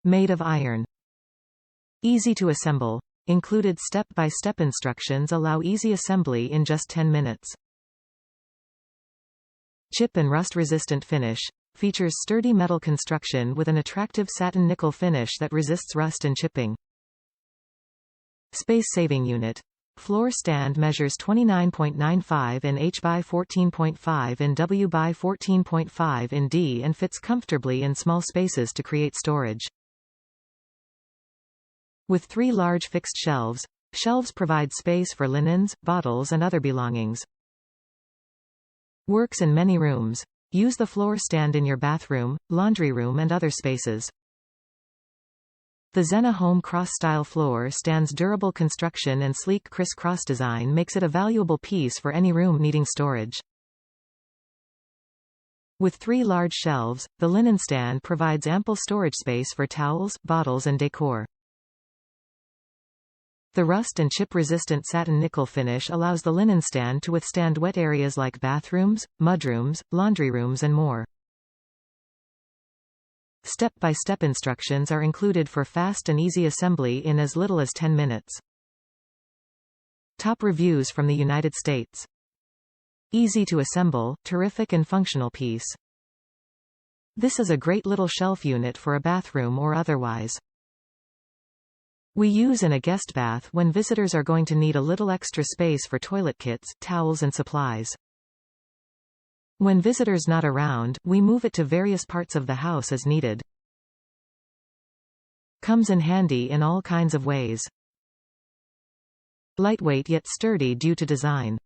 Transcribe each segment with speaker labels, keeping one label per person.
Speaker 1: Made of iron. Easy to assemble. Included step-by-step instructions allow easy assembly in just 10 minutes. Chip and rust-resistant finish. Features sturdy metal construction with an attractive satin nickel finish that resists rust and chipping. Space-saving unit. Floor stand measures 29.95 in H by 14.5 in W by 14.5 in D and fits comfortably in small spaces to create storage. With 3 large fixed shelves. Shelves provide space for linens, bottles and other belongings. Works in many rooms. Use the floor stand in your bathroom, laundry room and other spaces. The Zenna Home Cross-style floor stand's durable construction and sleek criss-cross design makes it a valuable piece for any room needing storage. With 3 large shelves, the linen stand provides ample storage space for towels, bottles and decor. The rust and chip-resistant satin nickel finish allows the linen stand to withstand wet areas like bathrooms, mudrooms, laundry rooms and more. Step-by-step instructions are included for fast and easy assembly in as little as 10 minutes. Top reviews from the United States. Easy to assemble, terrific and functional piece. This is a great little shelf unit for a bathroom or otherwise. We use in a guest bath when visitors are going to need a little extra space for toilet kits, towels and supplies. When visitors not around, we move it to various parts of the house as needed. Comes in handy in all kinds of ways. Lightweight yet sturdy due to design.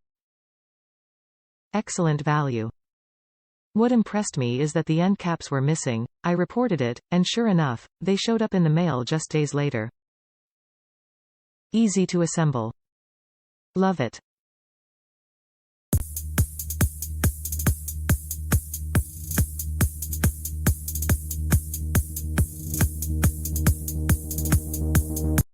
Speaker 1: Excellent value. What impressed me is that the end caps were missing. I reported it, and sure enough, they showed up in the mail just days later. Easy to assemble. Love it.